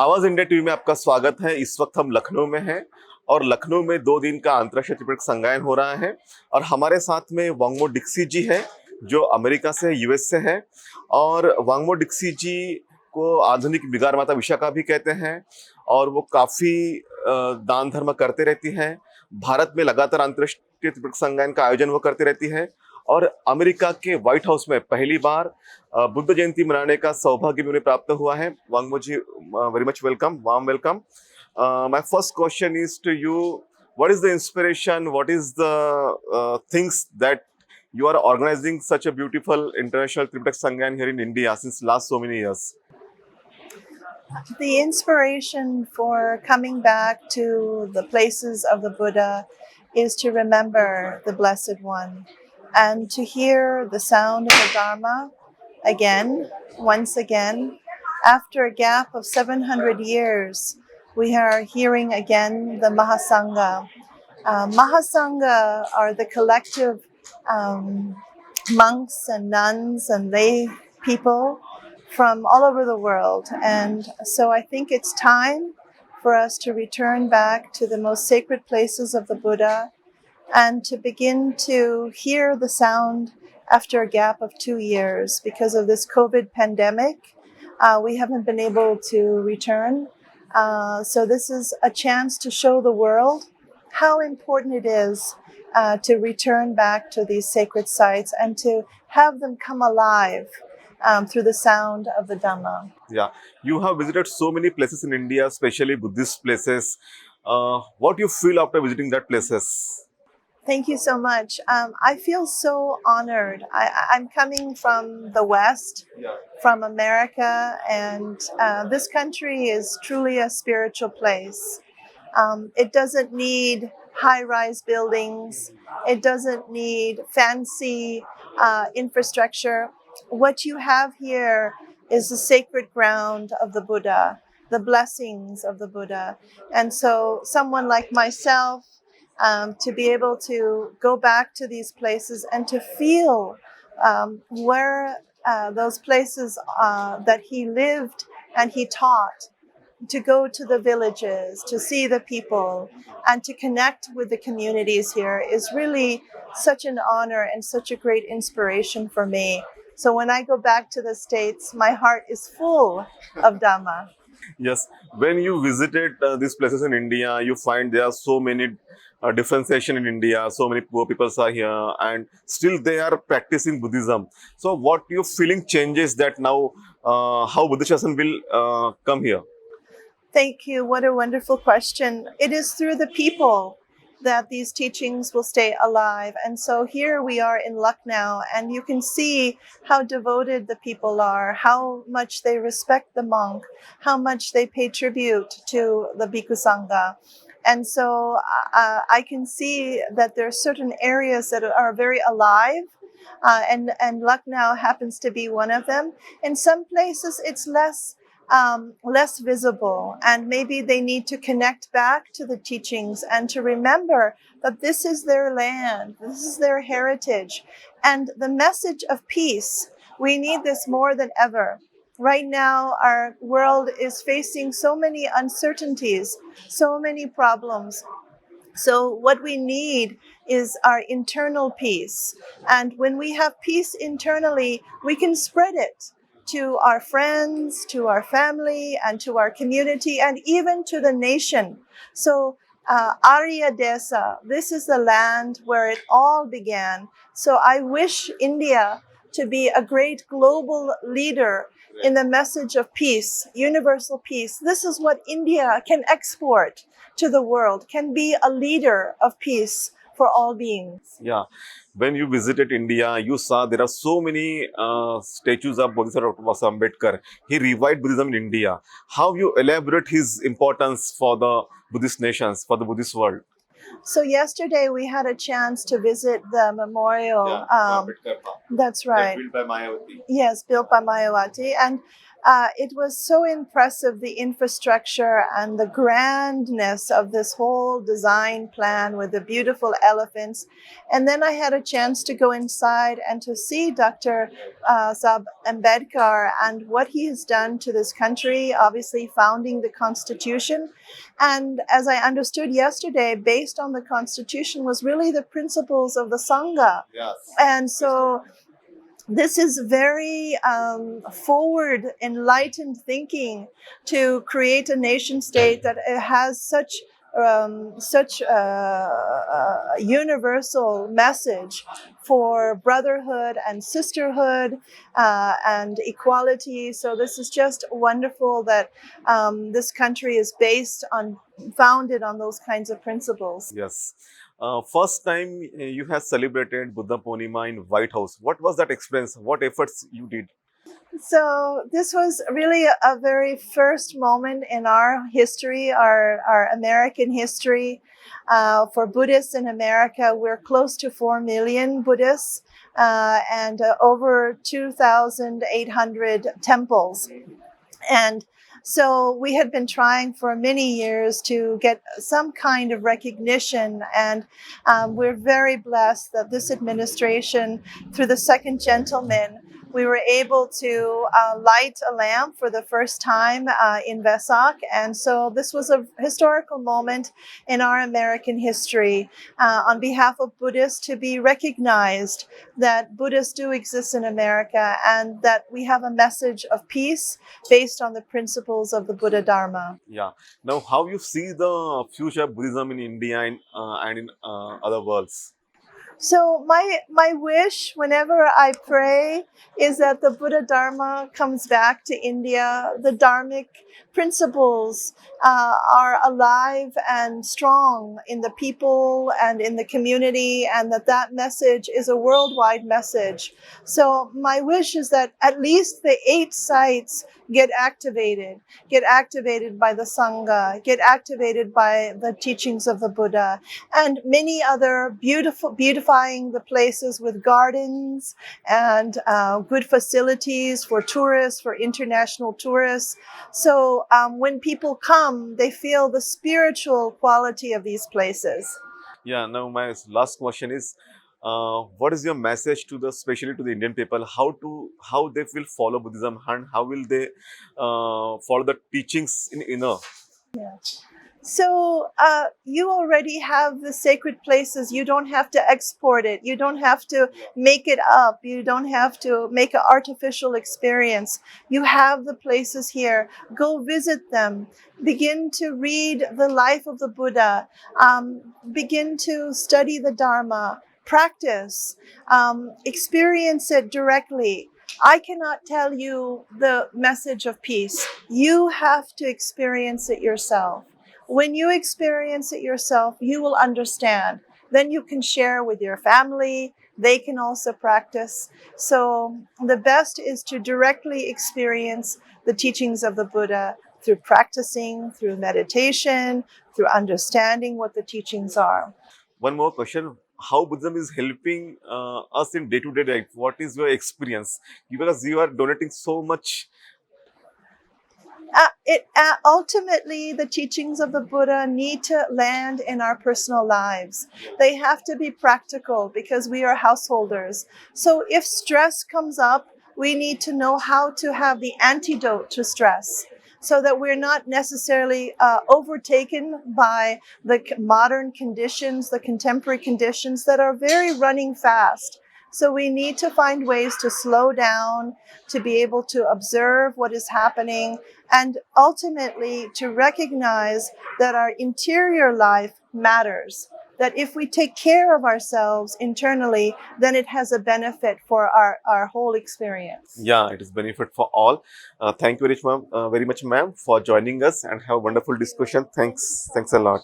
आवाज India TV में आपका स्वागत है। इस वक्त हम लखनऊ में हैं और लखनऊ में 2 दिन का अंतर्राष्ट्रीय त्रिपिटक संगायन हो रहा है और हमारे साथ में वांगमो डिक्सी जी है जो अमेरिका से यूएस से है। और वांगमो डिक्सी जी को आधुनिक विकार माता विशाखा भी कहते हैं और वो काफी दान धर्म करते रहती हैं। भारत में लगातार अंतर्राष्ट्रीय त्रिपिटक संगायन का आयोजन वो करती रहती है और अमेरिका के व्हाइट हाउस में पहली बार बुद्ध जयंती मनाने का सौभाग्य भी उन्हें प्राप्त हुआ है। Wangmo ji, very much welcome, warm welcome. My first question is to you, what is the inspiration, what is the things that you are organizing such a beautiful international Tripitak Sanghayan here in India since last so many years? The inspiration for coming back to the places of the Buddha is to remember the Blessed One and to hear the sound of the Dharma again, once again. After a gap of 700 years, we are hearing again the Mahasangha. Mahasangha are the collective monks and nuns and lay people from all over the world. And so I think it's time for us to return back to the most sacred places of the Buddha and to begin to hear the sound after a gap of 2 years. Because of this COVID pandemic, we haven't been able to return. So this is a chance to show the world how important it is to return back to these sacred sites and to have them come alive through the sound of the Dhamma. Yeah, you have visited so many places in India, especially Buddhist places. What do you feel after visiting that places? Thank you so much. I feel so honored. I'm coming from the West, from America, and this country is truly a spiritual place. It doesn't need high-rise buildings. It doesn't need fancy infrastructure. What you have here is the sacred ground of the Buddha, the blessings of the Buddha. And so someone like myself, to be able to go back to these places and to feel where those places that he lived and he taught, to go to the villages, to see the people, and to connect with the communities here is really such an honor and such a great inspiration for me. So when I go back to the States, my heart is full of Dhamma. Yes, when you visited these places in India, you find there are so many differentiation in India. So many poor people are here, and still they are practicing Buddhism. So, what your feeling changes that now? How Buddhism will come here? Thank you. What a wonderful question. It is through the people that these teachings will stay alive. And so here we are in Lucknow, and you can see how devoted the people are, how much they respect the monk, how much they pay tribute to the Bhikkhu Sangha. And so I can see that there are certain areas that are very alive, and Lucknow happens to be one of them. In some places, it's less visible, and maybe they need to connect back to the teachings and to remember that this is their land, this is their heritage, and the message of peace. We need this more than ever. Right now, our world is facing so many uncertainties, so many problems. So what we need is our internal peace. And when we have peace internally, we can spread it to our friends, to our family, and to our community, and even to the nation. So Arya Desa, this is the land where it all began. So I wish India to be a great global leader in the message of peace, universal peace. This is what India can export to the world, can be a leader of peace for all beings. Yeah, when you visited India, you saw there are so many statues of Bodhisattva Ambedkar. He revived Buddhism in India. How you elaborate his importance for the Buddhist nations, for the Buddhist world? So yesterday we had a chance to visit the memorial. Ambedkar. That's right. Built by Mayawati. Yes, built by Mayawati. And It was so impressive, the infrastructure and the grandness of this whole design plan with the beautiful elephants. And then I had a chance to go inside and to see Dr. Sab Ambedkar and what he has done to this country, obviously founding the Constitution. And as I understood yesterday, based on the Constitution was really the principles of the Sangha. Yes. And so this is very forward, enlightened thinking to create a nation state that has such a universal message for brotherhood and sisterhood and equality. So this is just wonderful that this country is founded on those kinds of principles. Yes. First time you have celebrated Buddha Purnima in White House. What was that experience? What efforts you did? So this was really a very first moment in our history, our American history. For Buddhists in America, we're close to 4 million Buddhists and over 2,800 temples. And so we had been trying for many years to get some kind of recognition, and we're very blessed that this administration, through the second gentleman, we were able to light a lamp for the first time in Vesak. And so this was a historical moment in our American history on behalf of Buddhists to be recognized that Buddhists do exist in America and that we have a message of peace based on the principles of the Buddhadharma. Yeah. Now, how you see the future of Buddhism in India and in other worlds? So my wish whenever I pray is that the Buddha Dharma comes back to India. The Dharmic principles are alive and strong in the people and in the community, and that message is a worldwide message. So my wish is that at least the 8 sites get activated by the Sangha, get activated by the teachings of the Buddha, and many other beautifying the places with gardens and good facilities for tourists, for international tourists. So when people come, they feel the spiritual quality of these places. Yeah. Now, my last question is, what is your message to especially to the Indian people? How they will follow Buddhism and how will they follow the teachings in inner? Yeah. So you already have the sacred places. You don't have to export it. You don't have to make it up. You don't have to make an artificial experience. You have the places here. Go visit them. Begin to read the life of the Buddha. Begin to study the Dharma. Practice. Experience it directly. I cannot tell you the message of peace. You have to experience it yourself. When you experience it yourself, you will understand. Then you can share with your family. They can also practice. So the best is to directly experience the teachings of the Buddha through practicing, through meditation, through understanding what the teachings are. One more question. How Buddhism is helping us in day-to-day life? What is your experience? Because you are donating so much. Ultimately, the teachings of the Buddha need to land in our personal lives. They have to be practical because we are householders. So if stress comes up, we need to know how to have the antidote to stress, so that we're not necessarily overtaken by the modern conditions, the contemporary conditions that are very running fast. So we need to find ways to slow down, to be able to observe what is happening, and ultimately to recognize that our interior life matters. That if we take care of ourselves internally, then it has a benefit for our whole experience. Yeah, it is benefit for all. Thank you very much, ma'am, for joining us and have a wonderful discussion. Thanks a lot.